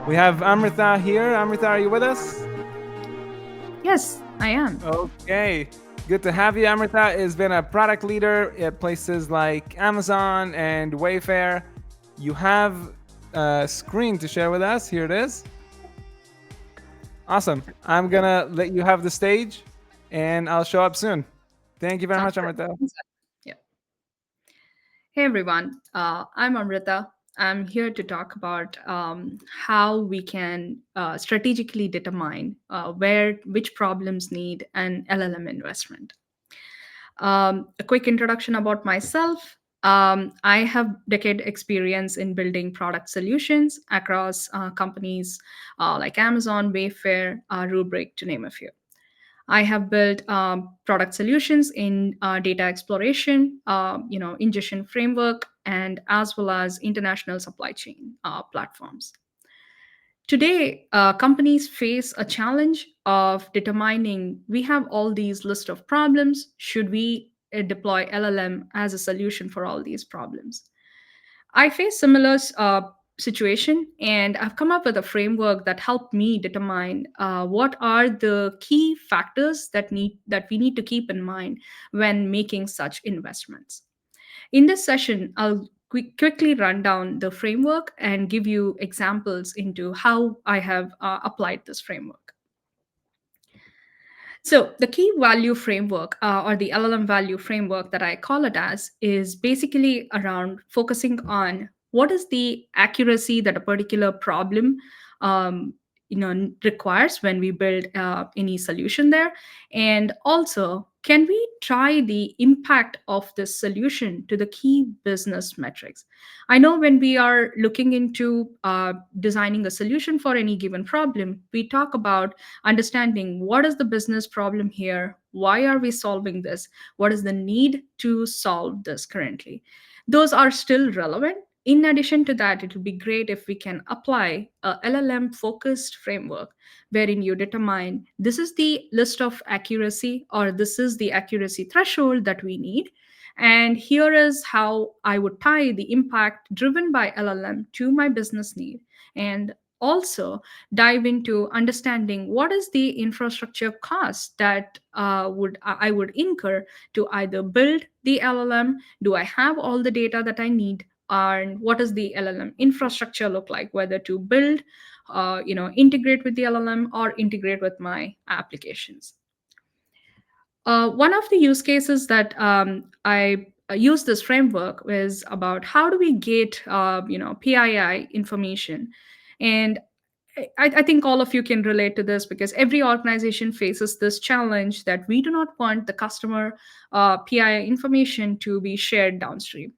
We have Amritha here. Amritha, are you with us? Yes, I am. Okay. Good to have you. Amritha has been a product leader at places like Amazon and Wayfair. You have a screen to share with us. Here it is. Awesome. I'm going to let you have the stage and I'll show up soon. Thank you very Sounds much, Amritha. good. Yeah. Hey everyone, I'm Amritha. I'm here to talk about how we can strategically determine which problems need an LLM investment. A quick introduction about myself. I have decade experience in building product solutions across companies like Amazon, Wayfair, Rubrik, to name a few. I have built product solutions in data exploration, ingestion framework, and as well as international supply chain platforms. Today, companies face a challenge of determining we have all these list of problems. Should we deploy LLM as a solution for all these problems? I face similar situation, and I've come up with a framework that helped me determine what are the key factors that we need to keep in mind when making such investments. In this session, I'll quickly run down the framework and give you examples into how I have applied this framework. So, the key value framework or the LLM value framework that I call it as is basically around focusing on what is the accuracy that a particular problem um, requires when we build any solution there, and also can we try the impact of this solution to the key business metrics. I know when we are looking into designing a solution for any given problem, we talk about understanding what is the business problem here, why are we solving this, what is the need to solve this currently. Those are still relevant. In addition to that, it would be great if we can apply a LLM focused framework wherein you determine this is the list of accuracy or this is the accuracy threshold that we need, and here is how I would tie the impact driven by LLM to my business need, and also dive into understanding what is the infrastructure cost that would I would incur to either build the LLM. Do I have all the data that I need? And what does the LLM infrastructure look like? Whether to build, integrate with the LLM or integrate with my applications. One of the use cases that I use this framework is about how do we get PII information, and I think all of you can relate to this because every organization faces this challenge that we do not want the customer PII information to be shared downstream.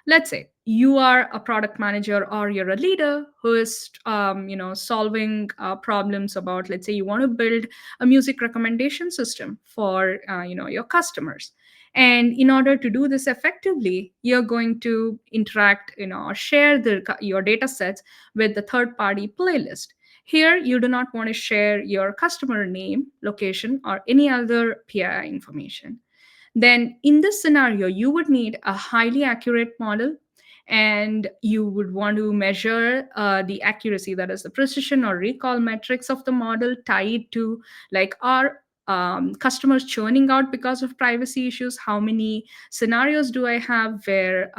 Let's say you are a product manager or you're a leader who is solving problems about, let's say you want to build a music recommendation system for your customers, and in order to do this effectively you're going to interact or share your data sets with the third party playlist. Here you do not want to share your customer name, location, or any other PII information. Then in this scenario you would need a highly accurate model, and you would want to measure the accuracy, that is the precision or recall metrics of the model tied to, like, are customers churning out because of privacy issues, how many scenarios do I have where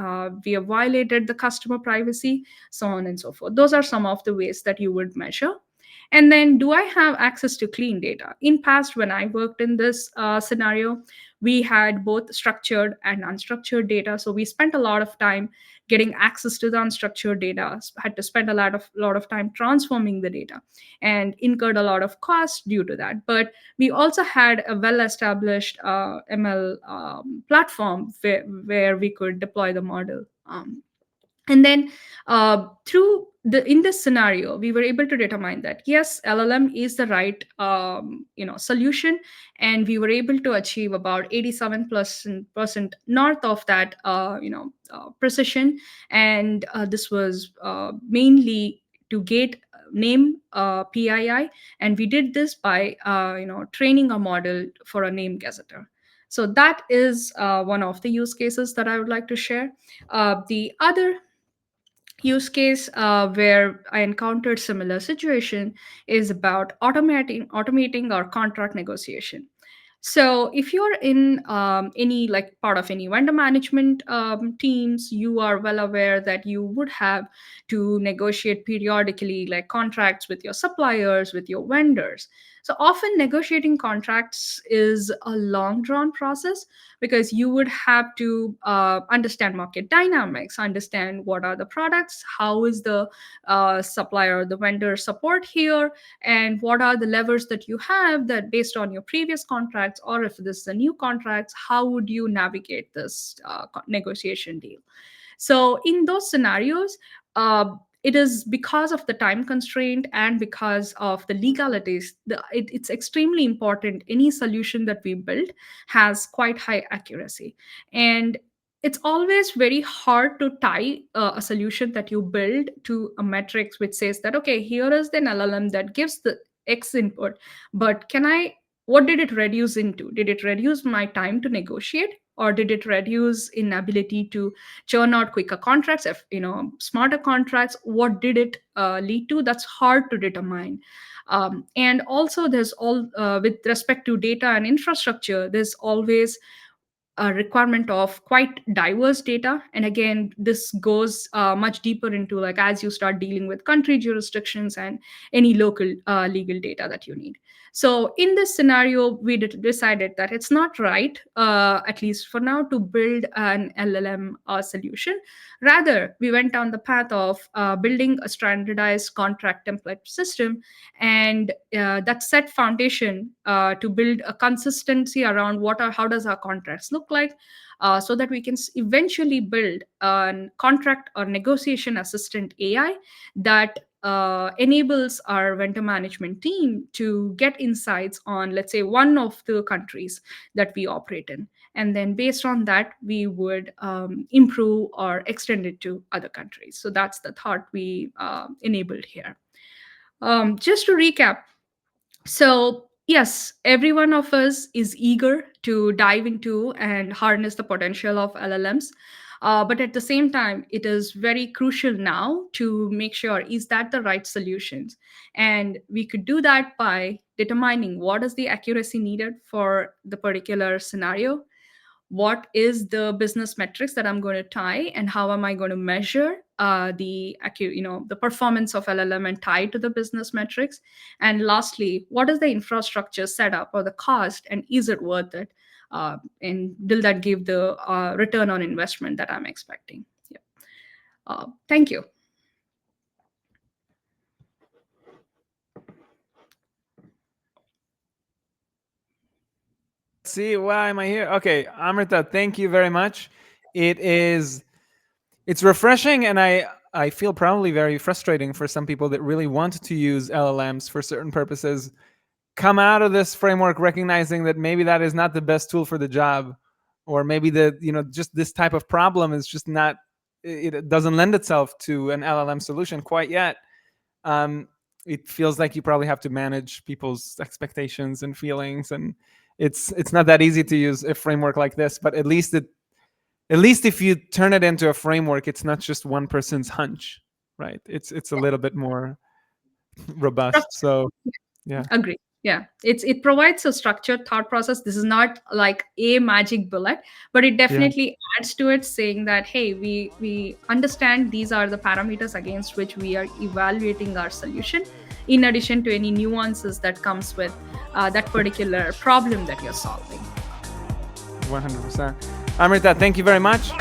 we have violated the customer privacy, so on and so forth. Those are some of the ways that you would measure. And then, do I have access to clean data? In past, when I worked in this scenario, we had both structured and unstructured data, so we spent a lot of time getting access to the unstructured data, had to spend a lot of time transforming the data, and incurred a lot of cost due to that. But we also had a well established ML platform where we could deploy the model. And then through the in this scenario we were able to determine that yes, LLM is the right solution, and we were able to achieve about 87% north of that precision. And this was mainly to get name PII, and we did this by training a model for a name gazetteer. So that is one of the use cases that I would like to share. The other use case where I encountered similar situation is about automating our contract negotiation. So if you're in any like part of any vendor management teams, you are well aware that you would have to negotiate periodically like contracts with your suppliers, with your vendors. So often negotiating contracts is a long drawn process because you would have to understand market dynamics, understand what are the products, how is the supplier or the vendor support here, and what are the levers that you have that based on your previous contracts, or if this is a new contracts, how would you navigate this negotiation deal. So in those scenarios, it is because of the time constraint and because of the legalities, it's extremely important any solution that we build has quite high accuracy. And it's always very hard to tie a solution that you build to a metrics which says that okay, here is an LLM that gives the X input, but can I, what did it reduce into? Did it reduce my time to negotiate, or did it reduce in ability to churn out quicker contracts, if smarter contracts? What did it lead to? That's hard to determine. And also there's all with respect to data and infrastructure, there's always a requirement of quite diverse data. And again, this goes much deeper into like as you start dealing with country jurisdictions and any local legal data that you need. So in this scenario, we decided that it's not right, at least for now, to build an LLM solution. Rather, we went down the path of building a standardized contract template system, and that set foundation to build a consistency around how does our contracts look like, so that we can eventually build a contract or negotiation assistant AI that enables our vendor management team to get insights on, let's say, one of the countries that we operate in. And then based on that, we would improve or extend it to other countries. So that's the thought we enabled here. Just to recap, so, yes, every one of us is eager to dive into and harness the potential of LLMs. But at the same time, it is very crucial now to make sure is that the right solutions. And we could do that by determining what is the accuracy needed for the particular scenario, what is the business metrics that I'm going to tie, and how am I going to measure the performance of LLM and tie to the business metrics. And lastly, what is the infrastructure setup or the cost, and is it worth it, and will that give the return on investment that I'm expecting. Yeah. Thank you. See, why am I here? Okay, Amrita, thank you very much. It is it's refreshing, and I feel probably very frustrating for some people that really want to use LLMs for certain purposes, come out of this framework recognizing that maybe that is not the best tool for the job, or maybe just this type of problem is just not, it doesn't lend itself to an LLM solution quite yet. um, it feels like you probably have to manage people's expectations and feelings, and it's not that easy to use a framework like this. But at least if you turn it into a framework, it's not just one person's hunch, right? It's a little bit more robust. So yeah. Agree. Yeah, it provides a structured thought process. This is not like a magic bullet, but it Yeah. definitely adds to it, saying that hey, we understand these are the parameters against which we are evaluating our solution, in addition to any nuances that comes with that particular problem that you're solving. 100%. Amrita, thank you very much.